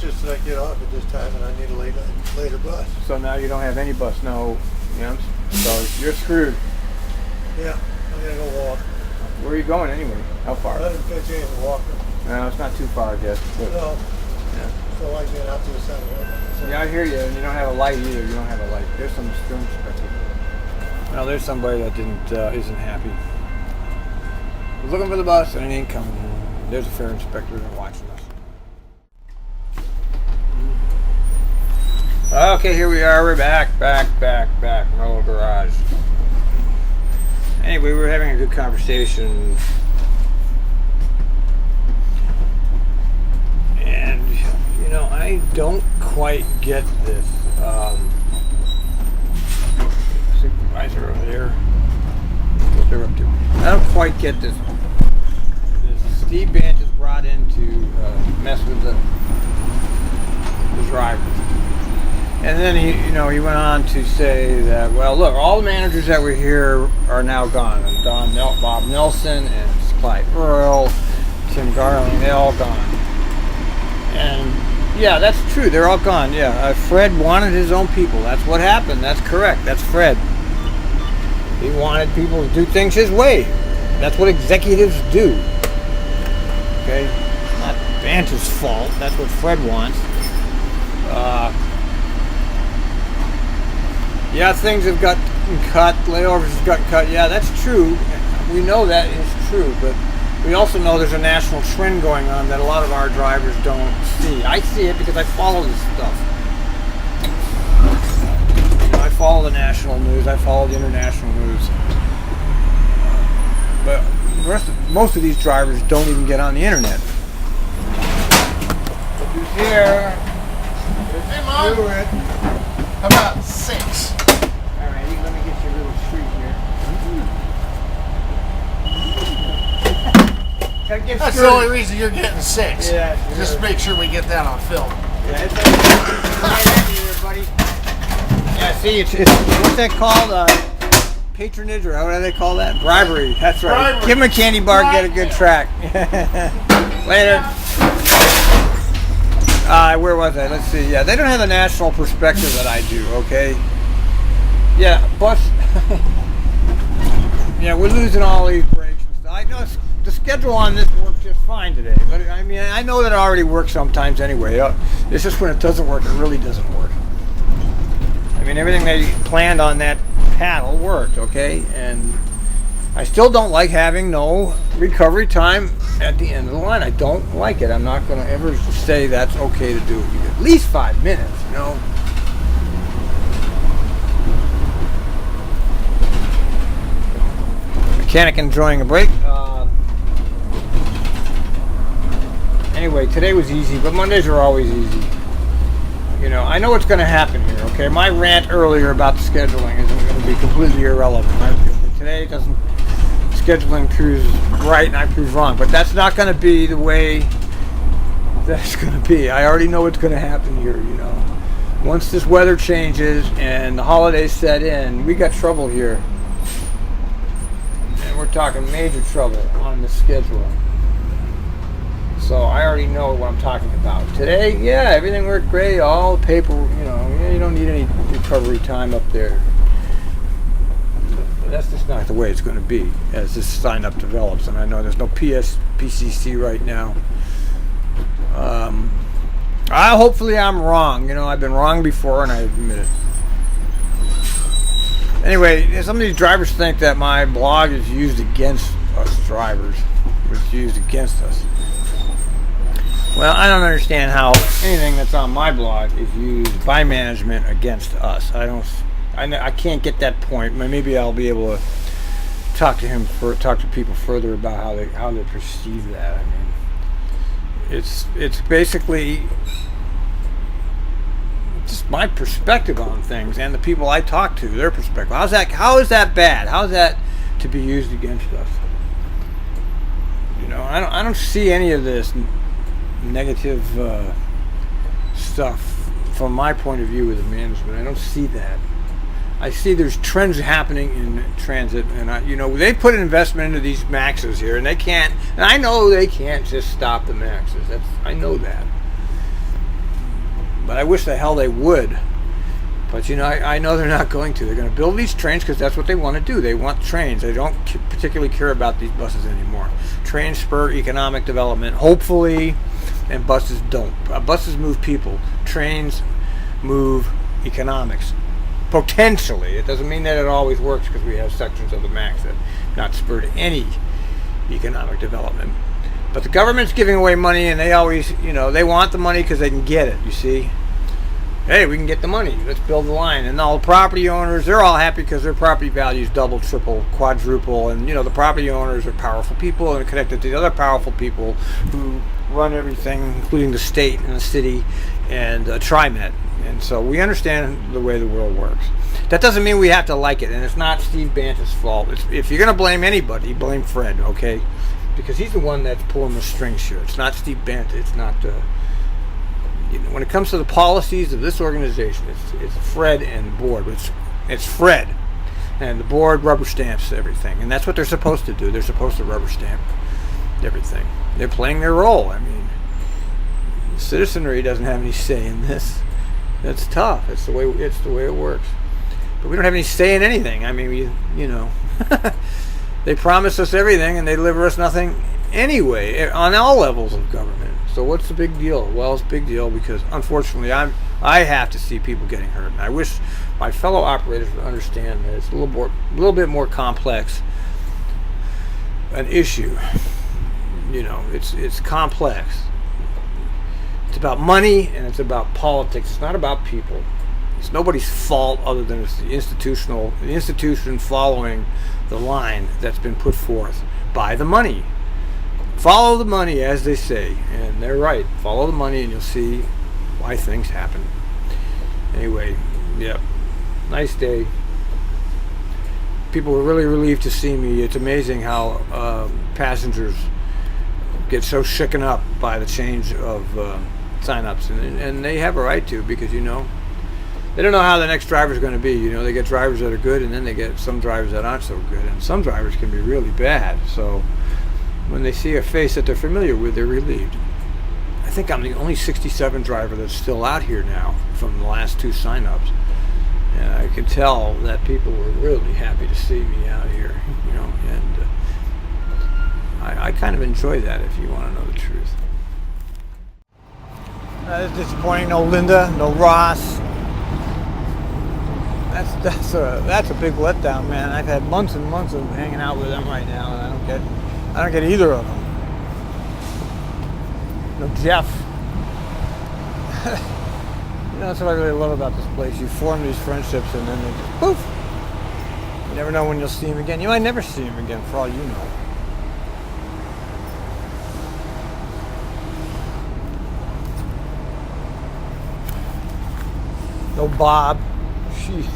just that I get off at this time and I need a later bus. So now you don't have any bus, no, so you're screwed. Yeah, I'm gonna go walk. Where are you going anyway? How far? 150 and walking. No, it's not too far, I guess. But, No. yeah. So I get out to the center. Yeah, I hear you, and you don't have a light either. You don't have a light. There's some storm spectacle. Well, there's somebody that isn't happy. He's looking for the bus and it ain't coming. There's a fare inspector watching us. Okay, here we are. We're back. Roll garage. Anyway, we were having a good conversation. And, I don't quite get this. Supervisor over there. What they're up to. I don't quite get this. Steve Banch is brought in to mess with the drivers. And then he went on to say that, well, look, all the managers that were here are now gone. And Bob Nelson and Clyde Earl, Tim Garling, they're all gone. And yeah, that's true. They're all gone. Yeah, Fred wanted his own people. That's what happened. That's correct. That's Fred. He wanted people to do things his way. That's what executives do. Okay? It's not Banch's fault. That's what Fred wants. Yeah, things have got cut. Layovers have got cut. Yeah, that's true. We know that is true, but we also know there's a national trend going on that a lot of our drivers don't see. I see it because I follow this stuff. I follow the national news. I follow the international news. But most of these drivers don't even get on the internet. Look who's here. Hey, Mom. Do it. How about 6? All right, let me get you a little treat here. That's the only reason you're getting 6. Yeah, Just sure. make sure we get that on film. Yeah, it's here, buddy. Yeah, see, it's what's that called? Patronage, or what do they call that? Bribery. That's right. Bribery. Give him a candy bar, get a good track. Later. Where was I? Let's see. Yeah, they don't have the national perspective that I do. Okay. Yeah, bus. Yeah, we're losing all these breaks and stuff. I know the schedule on this works just fine today, but I mean, I know that it already works sometimes anyway. It's just when it doesn't work, it really doesn't work. I mean, everything they planned on that paddle worked, okay? And I still don't like having no recovery time at the end of the line. I don't like it. I'm not going to ever say that's okay to do. At least 5 minutes, Mechanic enjoying a break. Anyway, today was easy, but Mondays are always easy. I know what's going to happen here, okay? My rant earlier about the scheduling isn't going to be completely irrelevant. Today scheduling proves right and I prove wrong, but that's not going to be the way that's going to be. I already know what's going to happen here, Once this weather changes and the holidays set in, we got trouble here. And we're talking major trouble on the scheduling. So I already know what I'm talking about. Today, yeah, everything worked great. All the paper, you don't need any recovery time up there. But that's just not the way it's going to be as this sign-up develops. And I know there's no PCC right now. Hopefully I'm wrong. I've been wrong before and I admit it. Anyway, some of these drivers think that my blog is used against us drivers. It's used against us. Well, I don't understand how anything that's on my blog is used by management against us. I can't get that point. Maybe I'll be able to talk to people further about how they perceive that. I mean, it's basically just my perspective on things and the people I talk to, their perspective. How is that bad? How is that to be used against us? I don't see any of this negative stuff from my point of view with the management. I don't see that. I see there's trends happening in transit, and they put an investment into these Maxes here, and they can't. And I know they can't just stop the Maxes. I know that. but I wish the hell they would. But you know, I know they're not going to. They're going to build these trains because that's what they want to do. They want trains. They don't particularly care about these buses anymore. Trains spur economic development, hopefully, and buses don't. Buses move people. Trains move economics. Potentially. It doesn't mean that it always works because we have sections of the MAX that not spurred any economic development. But the government's giving away money, and they always, you know, they want the money because they can get it, you see. Hey, we can get the money. Let's build the line. And all the property owners, they're all happy because their property values double, triple, quadruple. And, you know, the property owners are powerful people and connected to the other powerful people who run everything, including the state and the city and TriMet. And so we understand the way the world works. That doesn't mean we have to like it. And it's not Steve Bance's fault. If you're going to blame anybody, blame Fred, okay? Because he's the one that's pulling the strings here. It's not Steve Bance. It's not... You know, when it comes to the policies of this organization, it's Fred and the board. It's Fred, and the board rubber stamps everything, and that's what they're supposed to do. They're supposed to rubber stamp everything. They're playing their role. I mean, the citizenry doesn't have any say in this. That's tough. It's the way it works. But we don't have any say in anything. I mean, you know, they promise us everything, and they deliver us nothing anyway on all levels of government. So what's the big deal? Well, it's a big deal because unfortunately I have to see people getting hurt. And I wish my fellow operators would understand that it's a little bit more complex an issue. You know, it's complex. It's about money and it's about politics. It's not about people. It's nobody's fault other than it's the institution following the line that's been put forth by the money. Follow the money, as they say, and they're right. Follow the money, and you'll see why things happen. Anyway, yeah, nice day. People were really relieved to see me. It's amazing how passengers get so shaken up by the change of sign-ups, and they have a right to, because you know they don't know how the next driver is going to be. You know, they get drivers that are good, and then they get some drivers that aren't so good, and some drivers can be really bad. So when they see a face that they're familiar with, they're relieved. I think I'm the only 67 driver that's still out here now from the last two sign-ups. And I can tell that people were really happy to see me out here, you know, and I kind of enjoy that, if you want to know the truth. It's disappointing. No Linda, no Ross. That's a big letdown, man. I've had months and months of hanging out with them right now, and I don't get either of them. No Jeff. You know, that's what I really love about this place. You form these friendships and then they just poof. You never know when you'll see him again. You might never see him again for all you know. No Bob. Sheesh.